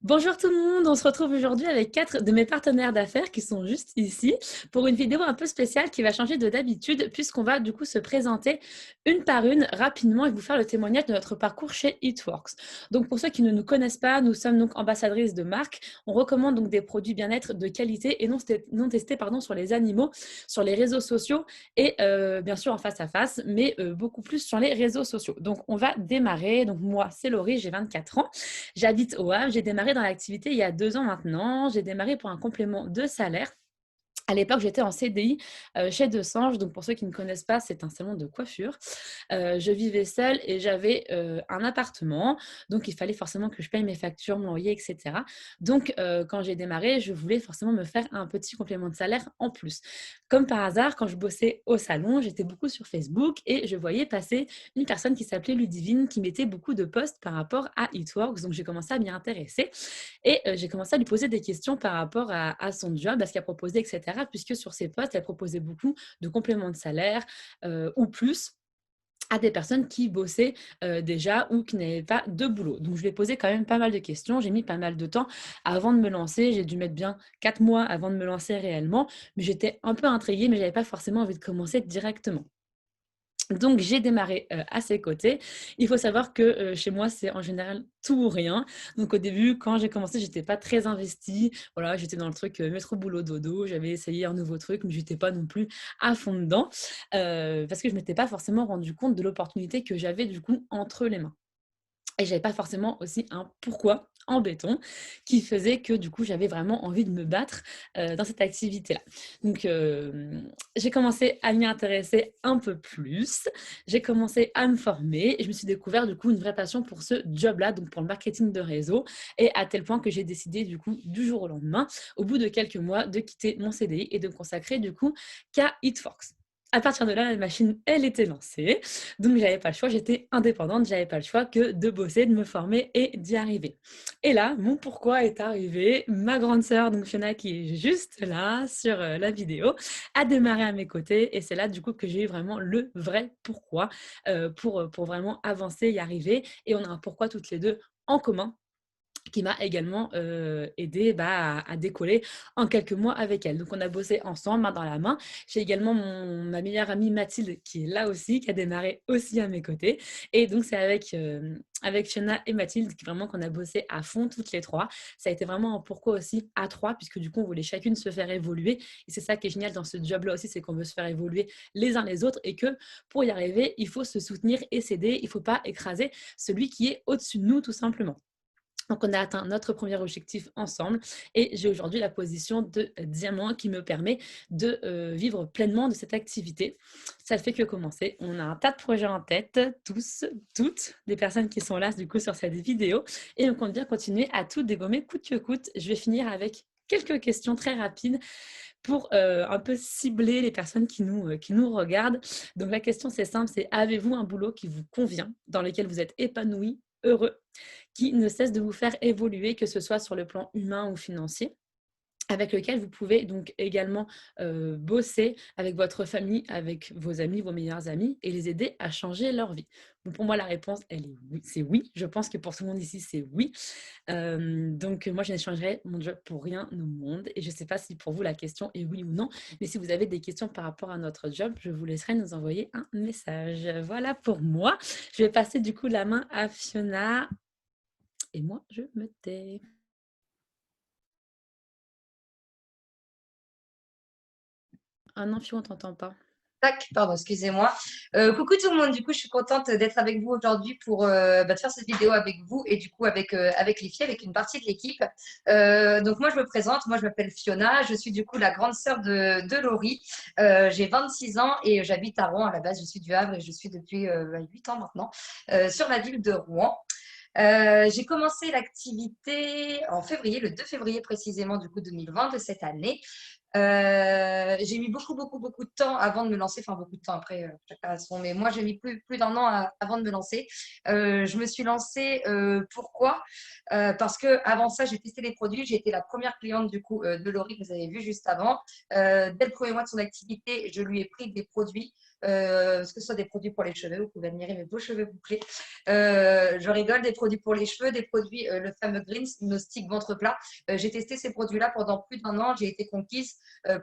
Bonjour tout le monde, on se retrouve aujourd'hui avec 4 de mes partenaires d'affaires qui sont juste ici pour une vidéo un peu spéciale qui va changer de d'habitude puisqu'on va du coup se présenter une par une rapidement et vous faire le témoignage de notre parcours chez Eatworks. Donc pour ceux qui ne nous connaissent pas, nous sommes donc ambassadrices de marque. On recommande donc des produits bien-être de qualité et non testés sur les animaux, sur les réseaux sociaux et bien sûr en face à face, mais beaucoup plus sur les réseaux sociaux. Donc on va démarrer. Donc moi c'est Laurie, j'ai 24 ans. J'habite au Havre, j'ai démarré dans l'activité il y a 2 ans maintenant. J'ai démarré pour un complément de salaire. À l'époque, j'étais en CDI chez Desange. Donc, pour ceux qui ne connaissent pas, c'est un salon de coiffure. Je vivais seule et j'avais un appartement. Donc, il fallait forcément que je paye mes factures, mon loyer, etc. Donc, quand j'ai démarré, je voulais forcément me faire un petit complément de salaire en plus. Comme par hasard, quand je bossais au salon, j'étais beaucoup sur Facebook et je voyais passer une personne qui s'appelait Ludivine qui mettait beaucoup de posts par rapport à Eatworks. Donc, j'ai commencé à m'y intéresser. Et j'ai commencé à lui poser des questions par rapport à son job, à ce qu'elle proposait, etc. Puisque sur ses postes, elle proposait beaucoup de compléments de salaire ou plus à des personnes qui bossaient déjà ou qui n'avaient pas de boulot. Donc, je lui ai posé quand même pas mal de questions. J'ai mis pas mal de temps avant de me lancer. J'ai dû mettre bien 4 mois avant de me lancer réellement. Mais j'étais un peu intriguée, mais je n'avais pas forcément envie de commencer directement. Donc, j'ai démarré à ses côtés. Il faut savoir que chez moi, c'est en général tout ou rien. Donc, au début, quand j'ai commencé, j'étais pas très investie. Voilà, j'étais dans le truc métro boulot dodo. J'avais essayé un nouveau truc, mais j'étais pas non plus à fond dedans parce que je m'étais pas forcément rendu compte de l'opportunité que j'avais du coup entre les mains. Et j'avais pas forcément aussi un pourquoi en béton qui faisait que du coup j'avais vraiment envie de me battre dans cette activité-là. Donc j'ai commencé à m'y intéresser un peu plus, j'ai commencé à me former et je me suis découvert du coup une vraie passion pour ce job-là, donc pour le marketing de réseau, et à tel point que j'ai décidé du coup du jour au lendemain, au bout de quelques mois, de quitter mon CDI et de me consacrer du coup qu'à Eatforks. À partir de là, la machine, elle était lancée. Donc, j'avais pas le choix, j'étais indépendante, j'avais pas le choix que de bosser, de me former et d'y arriver. Et là, mon pourquoi est arrivé. Ma grande sœur, donc Fiona, qui est juste là sur la vidéo, a démarré à mes côtés. Et c'est là, du coup, que j'ai eu vraiment le vrai pourquoi pour vraiment avancer, y arriver. Et on a un pourquoi toutes les deux en commun qui m'a également aidée à décoller en quelques mois avec elle. Donc, on a bossé ensemble, main dans la main. J'ai également ma meilleure amie Mathilde qui est là aussi, qui a démarré aussi à mes côtés. Et donc, c'est avec Fiona et Mathilde vraiment qu'on a bossé à fond toutes les trois. Ça a été vraiment un pourquoi aussi à trois, puisque du coup, on voulait chacune se faire évoluer. Et c'est ça qui est génial dans ce job-là aussi, c'est qu'on veut se faire évoluer les uns les autres et que pour y arriver, il faut se soutenir et s'aider. Il ne faut pas écraser celui qui est au-dessus de nous, tout simplement. Donc, on a atteint notre premier objectif ensemble et j'ai aujourd'hui la position de diamant qui me permet de vivre pleinement de cette activité. Ça fait que commencer. On a un tas de projets en tête, tous, toutes, des personnes qui sont là du coup sur cette vidéo et on compte bien continuer à tout dégommer coûte que coûte. Je vais finir avec quelques questions très rapides pour un peu cibler les personnes qui nous regardent. Donc, la question, c'est simple, c'est avez-vous un boulot qui vous convient, dans lequel vous êtes épanoui, heureux, qui ne cesse de vous faire évoluer, que ce soit sur le plan humain ou financier, avec lequel vous pouvez donc également bosser avec votre famille, avec vos amis, vos meilleurs amis et les aider à changer leur vie. Donc pour moi, la réponse, elle est oui, c'est oui. Je pense que pour tout le monde ici, c'est oui. Donc moi, je n'échangerai mon job pour rien au monde. Et je ne sais pas si pour vous, la question est oui ou non. Mais si vous avez des questions par rapport à notre job, je vous laisserai nous envoyer un message. Voilà pour moi. Je vais passer du coup la main à Fiona. Et moi, je me tais. Ah non, Fiona, on t'entend pas. Tac, pardon, excusez-moi. Coucou tout le monde, du coup, je suis contente d'être avec vous aujourd'hui pour de faire cette vidéo avec vous et du coup avec les filles, avec une partie de l'équipe. Donc moi, je me présente, moi je m'appelle Fiona, je suis du coup la grande sœur de Laurie. J'ai 26 ans et j'habite à Rouen à la base, je suis du Havre et je suis depuis 8 ans maintenant sur la ville de Rouen. J'ai commencé l'activité en février, le 2 février précisément du coup 2020 de cette année. J'ai mis beaucoup de temps avant de me lancer, enfin beaucoup de temps après, chacun a son, mais moi j'ai mis plus d'un an avant de me lancer. Je me suis lancée, pourquoi? Parce que avant ça, j'ai testé les produits, j'ai été la première cliente du coup de Laurie que vous avez vu juste avant. Dès le premier mois de son activité, je lui ai pris des produits. que ce soit des produits pour les cheveux, vous pouvez admirer mes beaux cheveux bouclés. Je rigole, des produits pour les cheveux, des produits, le fameux Greens, nos sticks ventre plat. J'ai testé ces produits-là pendant plus d'1 an, j'ai été conquise,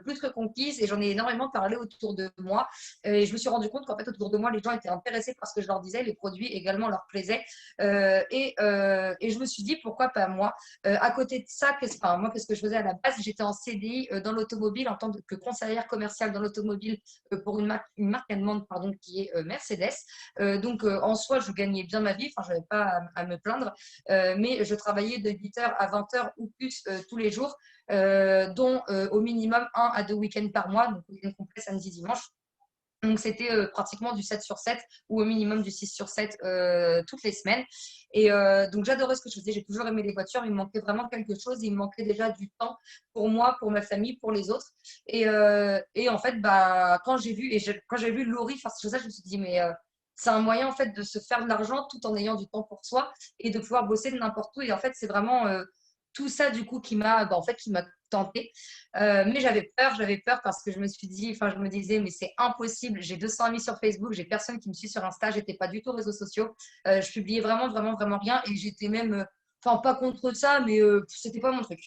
plus que conquise, et j'en ai énormément parlé autour de moi. Et je me suis rendu compte qu'en fait, autour de moi, les gens étaient intéressés par ce que je leur disais, les produits également leur plaisaient. Et je me suis dit, pourquoi pas moi. À côté de ça, moi, qu'est-ce que je faisais à la base? J'étais en CDI dans l'automobile en tant que conseillère commerciale dans l'automobile pour une marque allemande pardon, qui est Mercedes. Donc, en soi, je gagnais bien ma vie, enfin, je n'avais pas à me plaindre, mais je travaillais de 8h à 20h ou plus tous les jours, dont au minimum 1 à 2 week-ends par mois, donc week-end complet, samedi, dimanche. Donc, c'était pratiquement du 7/7 ou au minimum du 6/7 toutes les semaines. Et donc, j'adorais ce que je faisais. J'ai toujours aimé les voitures. Il me manquait vraiment quelque chose. Il me manquait déjà du temps pour moi, pour ma famille, pour les autres. Et en fait, bah, quand j'ai vu Laurie faire ces choses-là, je me suis dit, mais c'est un moyen en fait de se faire de l'argent tout en ayant du temps pour soi et de pouvoir bosser de n'importe où. Et en fait, c'est vraiment tout ça du coup qui m'a tentée. Mais j'avais peur parce que je me suis dit, enfin, je me disais, mais c'est impossible. J'ai 200 amis sur Facebook, j'ai personne qui me suit sur Insta, j'étais pas du tout réseaux sociaux. Je publiais vraiment, vraiment, vraiment rien et j'étais même, enfin, pas contre ça, mais c'était pas mon truc.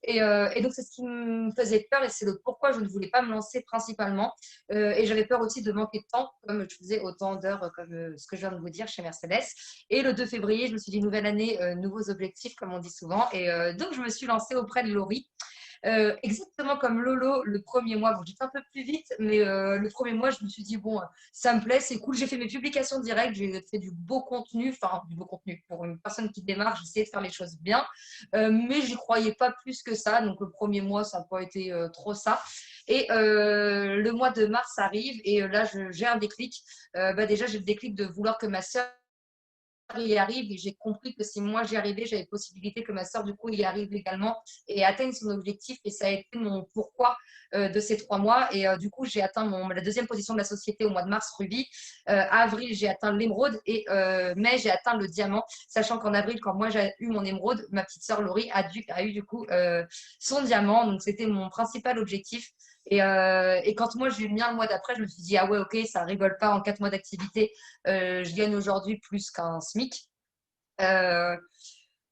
Et donc, c'est ce qui me faisait peur et c'est le pourquoi je ne voulais pas me lancer principalement. Et j'avais peur aussi de manquer de temps, comme je faisais autant d'heures comme ce que je viens de vous dire chez Mercedes. Et le 2 février, je me suis dit, nouvelle année, nouveaux objectifs, comme on dit souvent. Et donc, je me suis lancée auprès de Laurie. Exactement comme Lolo le premier mois. Bon, j'étais un peu plus vite, mais le premier mois, je me suis dit, bon, ça me plaît, c'est cool. J'ai fait mes publications directes, j'ai fait du beau contenu, enfin, du beau contenu. Pour une personne qui démarre, j'essayais de faire les choses bien, mais j'y croyais pas plus que ça. Donc, le premier mois, ça n'a pas été trop ça. Et le mois de mars arrive, et là, j'ai un déclic. Déjà, j'ai le déclic de vouloir que ma sœur y arrive et j'ai compris que si moi j'y arrivais, j'avais possibilité que ma soeur du coup y arrive également et atteigne son objectif et ça a été mon pourquoi de ces 3 mois et du coup j'ai atteint la deuxième position de la société au mois de mars rubis, avril j'ai atteint l'émeraude et mai j'ai atteint le diamant, sachant qu'en avril quand moi j'ai eu mon émeraude, ma petite soeur Laurie a eu du coup son diamant, donc c'était mon principal objectif. Et quand moi j'ai eu le mien le mois d'après, je me suis dit ah ouais ok ça rigole pas en 4 mois d'activité, je gagne aujourd'hui plus qu'un SMIC. Euh,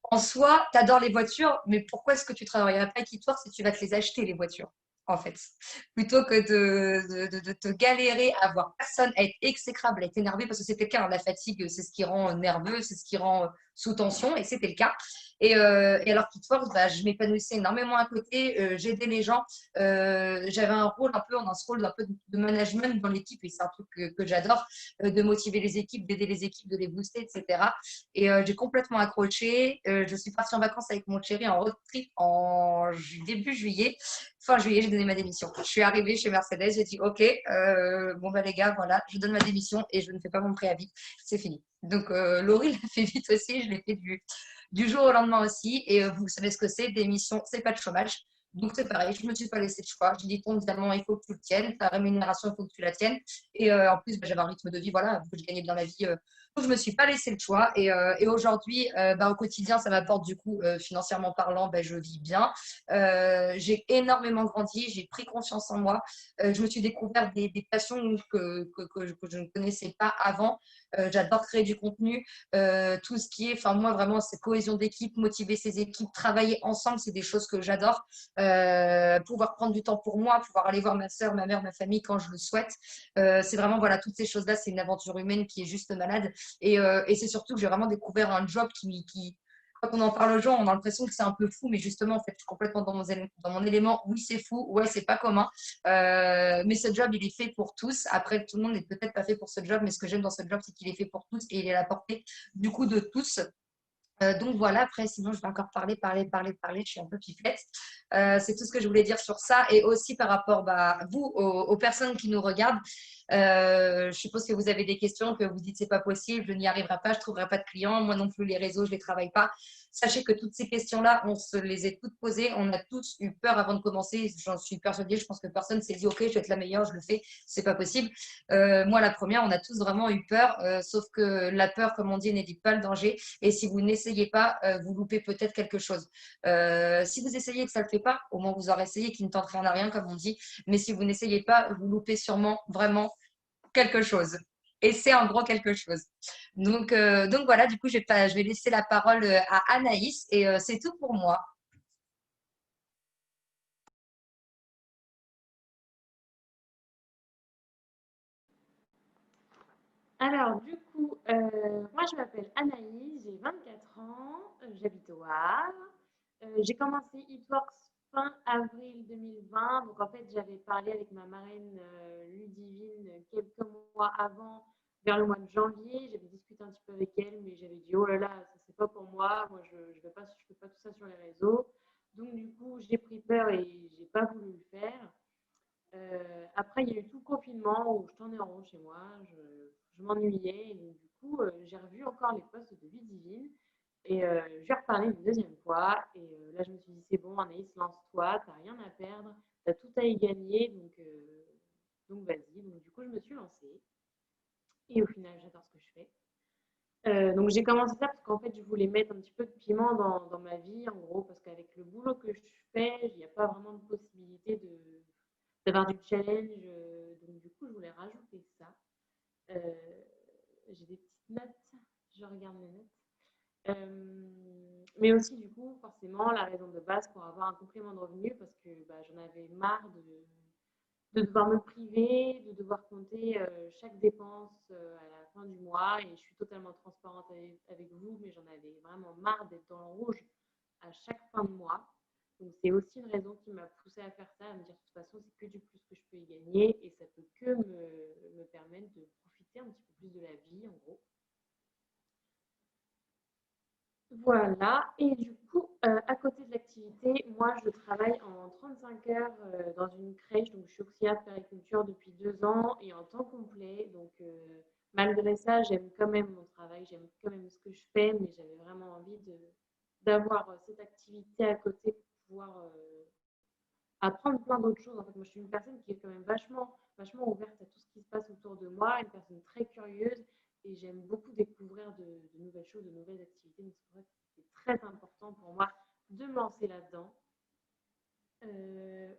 En soi, tu adores les voitures, mais pourquoi est-ce que tu travaillerais pas avec Kitwar si tu vas te les acheter, les voitures, en fait? Plutôt que de te galérer à voir personne, à être exécrable, à être énervé, parce que c'était le cas, hein, la fatigue, c'est ce qui rend nerveux, c'est ce qui rend sous tension, et c'était le cas. Et alors Kitwar, bah, je m'épanouissais énormément à côté, j'aidais les gens, j'avais un rôle un peu, on a ce rôle un peu de management dans l'équipe, et c'est un truc que j'adore, de motiver les équipes, d'aider les équipes, de les booster, etc. Et j'ai complètement accroché. Je suis partie en vacances avec mon chéri en road trip en début juillet. Fin juillet, j'ai donné ma démission. Je suis arrivée chez Mercedes, j'ai dit OK, bon bah les gars, voilà, je donne ma démission et je ne fais pas mon préavis. C'est fini. Donc Laurie l'a fait vite aussi, je l'ai fait du jour au lendemain aussi. Et vous savez ce que c'est, démission, c'est pas de chômage. Donc c'est pareil, je ne me suis pas laissé de choix. J'ai dit ton diamant, il faut que tu le tiennes, ta rémunération, il faut que tu la tiennes. Et en plus, bah, j'avais un rythme de vie, voilà, que je gagnais bien ma vie. Donc, je ne me suis pas laissé le choix. Et aujourd'hui, au quotidien, ça m'apporte du coup, financièrement parlant, je vis bien. J'ai énormément grandi, j'ai pris confiance en moi. Je me suis découvert des passions que je ne connaissais pas avant. J'adore créer du contenu. Tout ce qui est, enfin moi vraiment, c'est cohésion d'équipe, motiver ses équipes, travailler ensemble, c'est des choses que j'adore. Pouvoir prendre du temps pour moi, pouvoir aller voir ma soeur, ma mère, ma famille quand je le souhaite. C'est vraiment, voilà, toutes ces choses-là, c'est une aventure humaine qui est juste malade. Et c'est surtout que j'ai vraiment découvert un job quand on en parle aux gens, on a l'impression que c'est un peu fou, mais justement, en fait, je suis complètement dans mon élément. Oui, c'est fou, ouais, c'est pas commun. Mais ce job, il est fait pour tous. Après, tout le monde n'est peut-être pas fait pour ce job, mais ce que j'aime dans ce job, c'est qu'il est fait pour tous et il est à la portée du coup de tous. Donc voilà, après, sinon, je vais encore parler. Je suis un peu piflette. C'est tout ce que je voulais dire sur ça. Et aussi par rapport, vous, aux personnes qui nous regardent, je suppose que vous avez des questions, que vous dites c'est pas possible, je n'y arriverai pas, je ne trouverai pas de clients. Moi non plus, les réseaux, je ne les travaille pas. Sachez que toutes ces questions-là, on se les est toutes posées. On a tous eu peur avant de commencer. J'en suis persuadée. Je pense que personne s'est dit, OK, je vais être la meilleure, je le fais. C'est pas possible. Moi, la première, on a tous vraiment eu peur. Sauf que la peur, comme on dit, n'évite pas le danger. Et si vous n'essayez pas, vous loupez peut-être quelque chose. Si vous essayez et que ça ne le fait pas, au moins vous aurez essayé, qui ne tente rien à rien, comme on dit. Mais si vous n'essayez pas, vous loupez sûrement vraiment quelque chose. Et c'est en gros quelque chose. Donc voilà, du coup, je vais laisser la parole à Anaïs et c'est tout pour moi. Alors, du coup, moi, je m'appelle Anaïs, j'ai 24 ans, j'habite au Havre. J'ai commencé Eatworks fin avril 2020. Donc, en fait, j'avais parlé avec ma marraine Ludivine quelques mois avant, vers le mois de janvier. J'avais discuté un petit peu avec elle, mais j'avais dit, oh là là, ça, c'est pas pour moi. Moi, je fais pas tout ça sur les réseaux. Donc, du coup, j'ai pris peur et j'ai pas voulu le faire. Après, il y a eu tout le confinement où je tournais en rond chez moi, je m'ennuyais. Et donc, du coup, j'ai revu encore les posts de Ludivine et je lui ai reparlé une deuxième fois. Et là, je me suis dit, c'est bon, Anaïs, lance-toi, t'as rien à perdre, t'as tout à y gagner, donc vas-y. Donc, du coup, je me suis lancée. Et au final, j'adore ce que je fais. Donc j'ai commencé ça parce qu'en fait je voulais mettre un petit peu de piment dans ma vie en gros parce qu'avec le boulot que je fais, il n'y a pas vraiment de possibilité d'avoir du challenge. Donc du coup je voulais rajouter ça. Euh, j'ai des petites notes, je regarde mes notes. Mais aussi du coup forcément la raison de base pour avoir un complément de revenu parce que bah, j'en avais marre de devoir me priver, de devoir compter chaque dépense à la fin du mois. Et je suis totalement transparente avec vous, mais j'en avais vraiment marre d'être dans le rouge à chaque fin de mois. Donc c'est aussi une raison qui m'a poussée à faire ça, à me dire de toute façon c'est que du plus que je peux y gagner et ça peut que me permettre de profiter un petit peu plus de la vie en gros. Voilà, et du coup, à côté de l'activité, moi je travaille en 35 heures dans une crèche, donc je suis auxiliaire de périculture depuis 2 ans et en temps complet. Donc malgré ça, j'aime quand même mon travail, j'aime quand même ce que je fais, mais j'avais vraiment envie d'avoir cette activité à côté pour pouvoir apprendre plein d'autres choses. En fait, moi je suis une personne qui est quand même vachement ouverte à tout ce qui se passe autour de moi, une personne très curieuse et j'aime beaucoup découvrir de nouvelles choses, de nouvelles activités. Donc c'est vrai que c'est très important pour moi de me lancer là-dedans.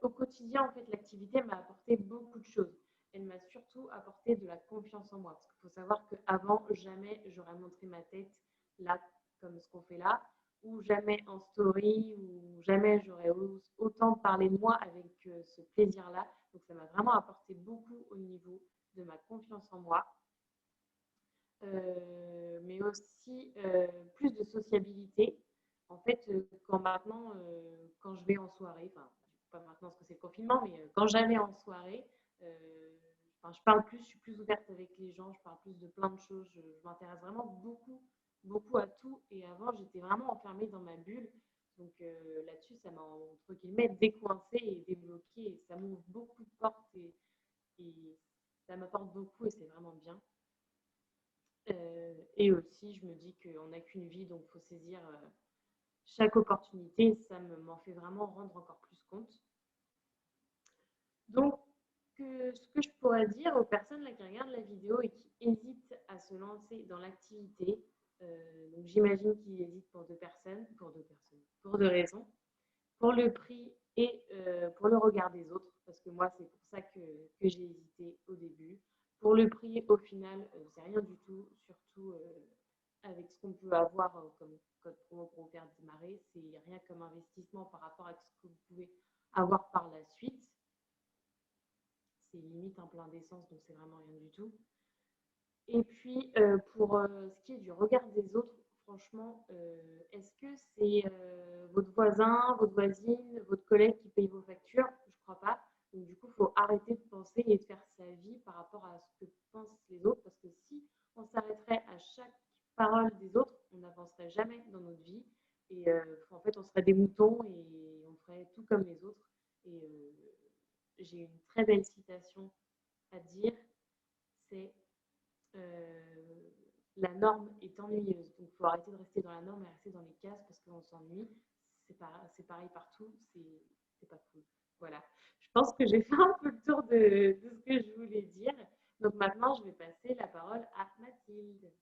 Au quotidien, en fait, l'activité m'a apporté beaucoup de choses. Elle m'a surtout apporté de la confiance en moi. Parce qu'il faut savoir qu'avant, jamais j'aurais montré ma tête là, comme ce qu'on fait là, ou jamais en story, ou jamais j'aurais autant parlé de moi avec ce plaisir-là. Donc ça m'a vraiment apporté beaucoup au niveau de ma confiance en moi. Mais aussi plus de sociabilité. En fait, quand je vais en soirée, enfin, pas maintenant parce que c'est le confinement, mais quand j'allais en soirée, je parle plus, je suis plus ouverte avec les gens, je parle plus de plein de choses, je m'intéresse vraiment beaucoup à tout. Et avant, j'étais vraiment enfermée dans ma bulle. Donc là-dessus, ça m'a, entre guillemets, décoincée et débloquée. Et ça m'ouvre beaucoup de portes et ça m'apporte beaucoup et c'est vraiment bien. Et aussi, je me dis qu'on n'a qu'une vie, donc il faut saisir chaque opportunité. Ça m'en fait vraiment rendre encore plus compte. Donc, ce que je pourrais dire aux personnes là, qui regardent la vidéo et qui hésitent à se lancer dans l'activité, donc j'imagine qu'ils hésitent pour deux raisons. Pour le prix et pour le regard des autres, parce que moi, c'est pour ça que j'ai hésité au début. Pour le prix, au final, c'est rien du tout, surtout avec ce qu'on peut avoir comme code promo pour vous faire démarrer. C'est rien comme investissement par rapport à ce que vous pouvez avoir par la suite. C'est limite un plein d'essence, donc c'est vraiment rien du tout. Et puis, pour ce qui est du regard des autres, franchement, est-ce que c'est votre voisin, votre voisine, votre collègue qui paye vos factures? Je ne crois pas. Donc, du coup, il faut arrêter de penser et de faire sa vie par rapport à ce que pensent les autres. Parce que si on s'arrêterait à chaque parole des autres, on n'avancerait jamais dans notre vie. Et en fait, on serait des moutons et on ferait tout comme les autres. Et j'ai une très belle citation à dire, c'est la norme est ennuyeuse. Donc, il faut arrêter de rester dans la norme et rester dans les cases parce qu'on s'ennuie. C'est pareil partout, c'est pas cool. Voilà. Je pense que j'ai fait un peu le tour de ce que je voulais dire. Donc, maintenant, je vais passer la parole à Mathilde.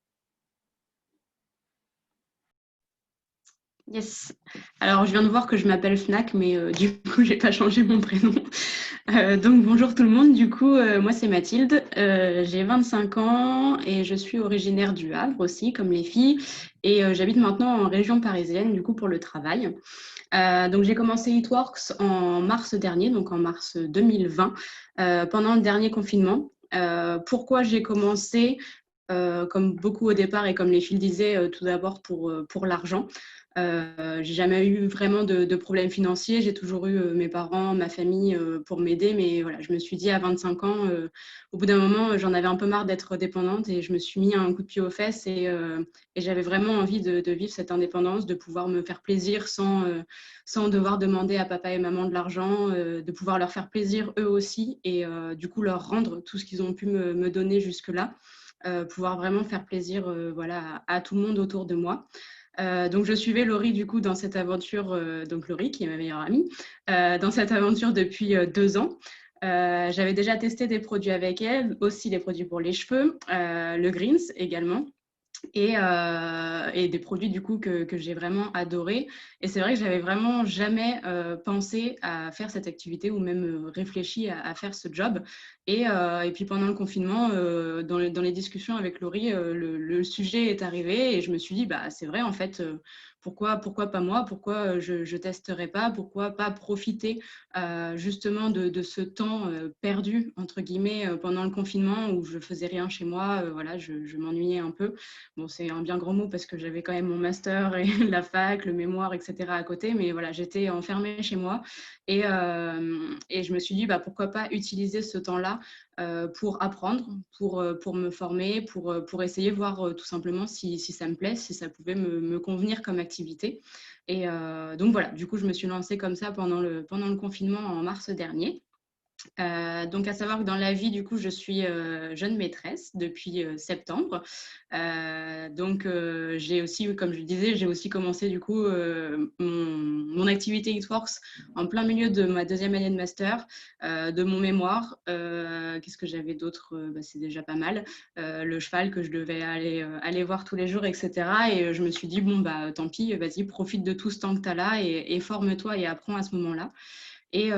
Yes. Alors, je viens de voir que je m'appelle Fnac, mais du coup, j'ai pas changé mon prénom. Donc, bonjour tout le monde. Du coup, moi, c'est Mathilde. J'ai 25 ans et je suis originaire du Havre aussi, comme les filles. Et j'habite maintenant en région parisienne, du coup, pour le travail. Donc, j'ai commencé Eatworks en mars dernier, donc en mars 2020, pendant le dernier confinement. Pourquoi j'ai commencé comme beaucoup au départ et comme les filles disaient, tout d'abord pour l'argent. J'ai jamais eu vraiment de problèmes financiers. J'ai toujours eu mes parents, ma famille pour m'aider. Mais voilà, je me suis dit à 25 ans, au bout d'un moment, j'en avais un peu marre d'être dépendante et je me suis mis un coup de pied aux fesses et j'avais vraiment envie de vivre cette indépendance, de pouvoir me faire plaisir sans devoir demander à papa et maman de l'argent, de pouvoir leur faire plaisir eux aussi et du coup leur rendre tout ce qu'ils ont pu me donner jusque-là. Pouvoir vraiment faire plaisir voilà, à tout le monde autour de moi. Donc, je suivais Laurie, du coup, dans cette aventure, donc Laurie, qui est ma meilleure amie, dans cette aventure depuis 2 ans. J'avais déjà testé des produits avec elle, aussi les produits pour les cheveux, le Greens également et des produits du coup que j'ai vraiment adoré. Et c'est vrai que j'avais vraiment jamais pensé à faire cette activité ou même réfléchi à faire ce job. Et puis pendant le confinement, dans les discussions avec Laurie, le sujet est arrivé et je me suis dit, bah, c'est vrai en fait, pourquoi pas moi? Pourquoi je ne testerais pas? Pourquoi pas profiter justement de ce temps perdu, entre guillemets, pendant le confinement où je faisais rien chez moi, voilà, je m'ennuyais un peu. Bon, c'est un bien grand mot parce que j'avais quand même mon master et la fac, le mémoire, etc. à côté, mais voilà, j'étais enfermée chez moi et je me suis dit, bah, pourquoi pas utiliser ce temps-là pour apprendre, pour me former, pour essayer voir tout simplement si ça me plaît, si ça pouvait me convenir comme activité. Et donc voilà, du coup, je me suis lancée comme ça pendant le confinement en mars dernier. Donc, à savoir que dans la vie, du coup, je suis jeune maîtresse depuis septembre. Donc, j'ai aussi, comme je le disais, j'ai aussi commencé du coup mon activité Eatworks en plein milieu de ma deuxième année de master, de mon mémoire. Qu'est-ce que j'avais d'autre? Bah, c'est déjà pas mal. Le cheval que je devais aller voir tous les jours, etc. Et je me suis dit, bon, bah, tant pis, vas-y, profite de tout ce temps que tu as là et forme-toi et apprends à ce moment-là. Et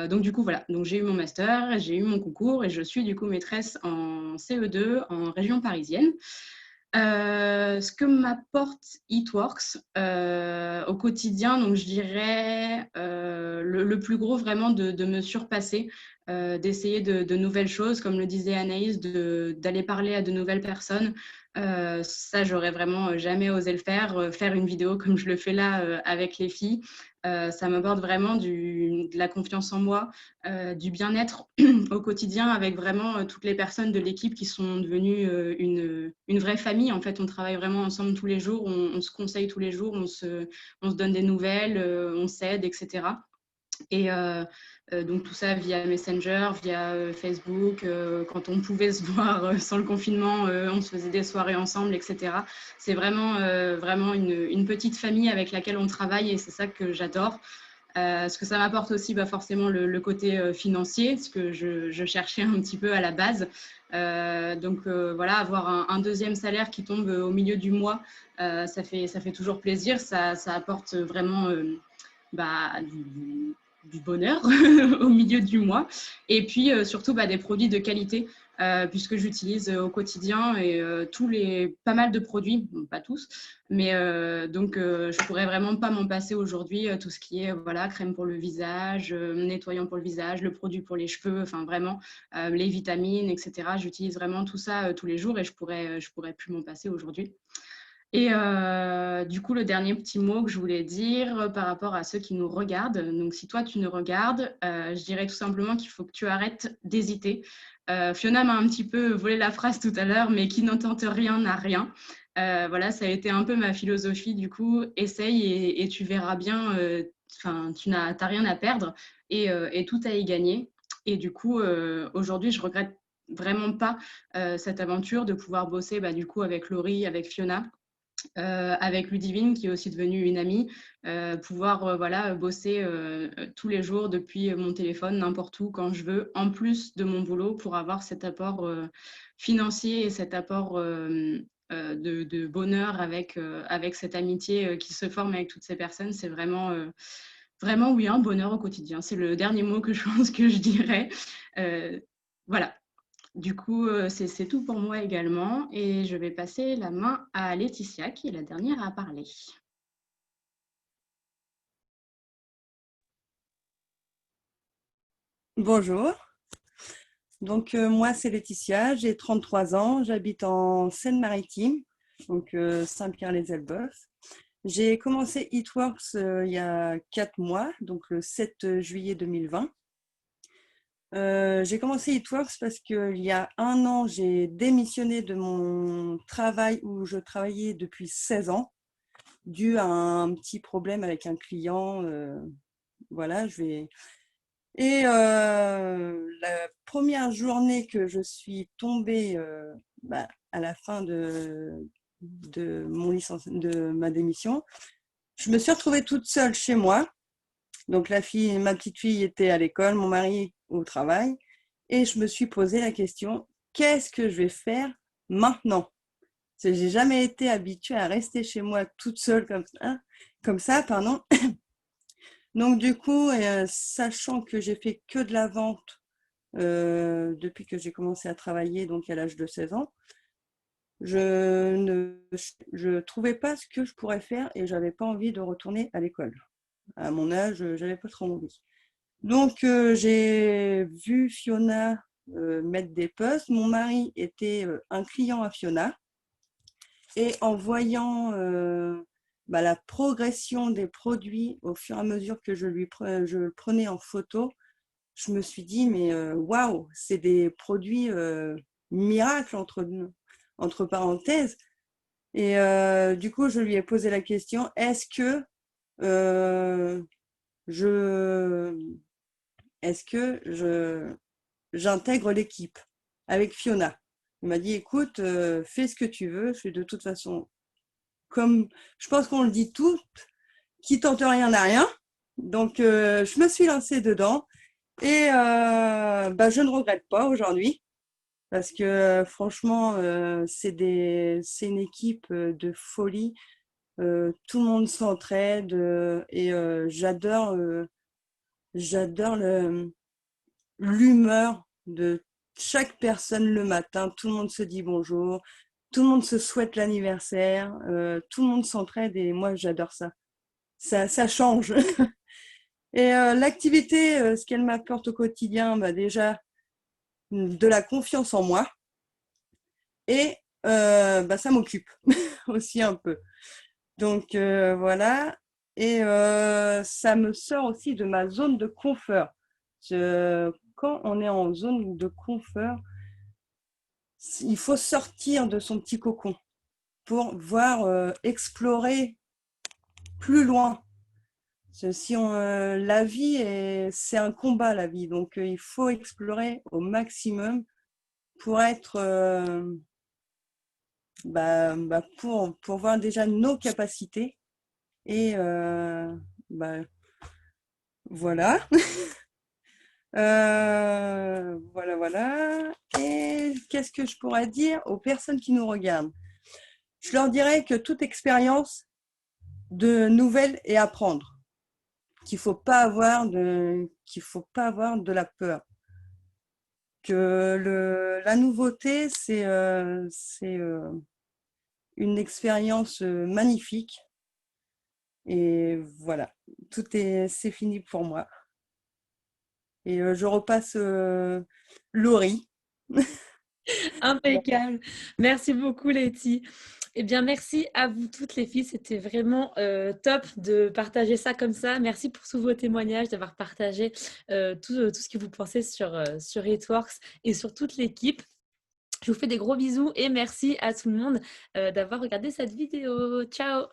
donc, du coup, voilà. Donc, j'ai eu mon master, j'ai eu mon concours et je suis du coup maîtresse en CE2 en région parisienne. Ce que m'apporte Eatworks au quotidien, donc je dirais le plus gros vraiment de me surpasser, d'essayer de nouvelles choses, comme le disait Anaïs, d'aller parler à de nouvelles personnes. Ça, j'aurais vraiment jamais osé le faire. Faire une vidéo comme je le fais là avec les filles, ça m'apporte vraiment de la confiance en moi, du bien-être au quotidien avec vraiment toutes les personnes de l'équipe qui sont devenues une vraie famille. En fait, on travaille vraiment ensemble tous les jours, on se conseille tous les jours, on se donne des nouvelles, on s'aide, etc. Et donc tout ça via Messenger, via Facebook. Quand on pouvait se voir sans le confinement, on se faisait des soirées ensemble, etc. C'est vraiment une petite famille avec laquelle on travaille et c'est ça que j'adore. Ce que ça m'apporte aussi, bah, forcément le côté financier, ce que je cherchais un petit peu à la base. Donc voilà, avoir un deuxième salaire qui tombe au milieu du mois, ça fait toujours plaisir. Ça apporte vraiment bah, du bonheur au milieu du mois. Et puis surtout bah, des produits de qualité. Puisque j'utilise au quotidien et pas mal de produits, bon, pas tous, mais donc je pourrais vraiment pas m'en passer aujourd'hui. Tout ce qui est voilà, crème pour le visage, nettoyant pour le visage, le produit pour les cheveux, enfin vraiment les vitamines, etc. J'utilise vraiment tout ça tous les jours et je pourrais plus m'en passer aujourd'hui. Et du coup, le dernier petit mot que je voulais dire par rapport à ceux qui nous regardent. Donc, si toi, tu nous regardes, je dirais tout simplement qu'il faut que tu arrêtes d'hésiter. Fiona m'a un petit peu volé la phrase tout à l'heure, mais qui n'entente rien n'a rien. Voilà, ça a été un peu ma philosophie. Du coup, essaye et tu verras bien. Tu n'as rien à perdre et tout à y gagner. Et du coup, aujourd'hui, je regrette vraiment pas cette aventure de pouvoir bosser bah, du coup avec Laurie, avec Fiona avec Ludivine, qui est aussi devenue une amie, pouvoir voilà, bosser tous les jours depuis mon téléphone, n'importe où, quand je veux, en plus de mon boulot, pour avoir cet apport financier et cet apport de bonheur avec cette amitié qui se forme avec toutes ces personnes. C'est vraiment, vraiment, oui, un bonheur au quotidien. C'est le dernier mot que je pense que je dirais. Voilà. Du coup, c'est tout pour moi également. Et je vais passer la main à Laetitia, qui est la dernière à parler. Bonjour, donc moi c'est Laetitia, j'ai 33 ans, j'habite en Seine-Maritime, donc Saint-Pierre-les-Elbeuf. J'ai commencé Eatworks il y a 4 mois, donc le 7 juillet 2020. J'ai commencé Eatworks parce qu'il y a 1 an, j'ai démissionné de mon travail où je travaillais depuis 16 ans, dû à un petit problème avec un client. Voilà, Et la première journée que je suis tombée à la fin de ma démission, je me suis retrouvée toute seule chez moi. Donc ma petite fille était à l'école, mon mari au travail, et je me suis posé la question, qu'est-ce que je vais faire maintenant? Parce que j'ai jamais été habituée à rester chez moi toute seule comme ça, pardon. Donc du coup, sachant que j'ai fait que de la vente depuis que j'ai commencé à travailler, donc à l'âge de 16 ans, je trouvais pas ce que je pourrais faire et j'avais pas envie de retourner à l'école. À mon âge, j'avais pas trop envie. Donc j'ai vu Fiona mettre des posts. Mon mari était un client à Fiona et en voyant la progression des produits au fur et à mesure que je le prenais en photo, je me suis dit, mais waouh, c'est des produits miracles entre parenthèses. Et du coup, je lui ai posé la question, est-ce que je j'intègre l'équipe avec Fiona? Il m'a dit, écoute, fais ce que tu veux. Je suis de toute façon, comme je pense qu'on le dit tout, qui tente rien n'a rien. Donc, je me suis lancée dedans. Et je ne regrette pas aujourd'hui parce que franchement, c'est une équipe de folie. Tout le monde s'entraide et j'adore l'humeur de chaque personne le matin. Tout le monde se dit bonjour, tout le monde se souhaite l'anniversaire, tout le monde s'entraide et moi j'adore ça. Ça change. Et l'activité, ce qu'elle m'apporte au quotidien, déjà de la confiance en moi et ça m'occupe aussi un peu. Donc voilà, et ça me sort aussi de ma zone de confort. Quand on est en zone de confort, il faut sortir de son petit cocon pour voir explorer plus loin. La vie, c'est un combat, la vie. Donc, il faut explorer au maximum pour être, pour voir déjà nos capacités. Et voilà. Voilà. Et qu'est-ce que je pourrais dire aux personnes qui nous regardent? Je leur dirais que toute expérience de nouvelle est à prendre. Qu'il faut pas avoir de la peur. Que la nouveauté, c'est une expérience magnifique. Et voilà, c'est fini pour moi. Et je repasse Laurie. Impeccable. Merci beaucoup, Letty. Eh bien, merci à vous toutes les filles. C'était vraiment top de partager ça comme ça. Merci pour tous vos témoignages, d'avoir partagé tout ce que vous pensez sur Eatworks et sur toute l'équipe. Je vous fais des gros bisous et merci à tout le monde d'avoir regardé cette vidéo. Ciao!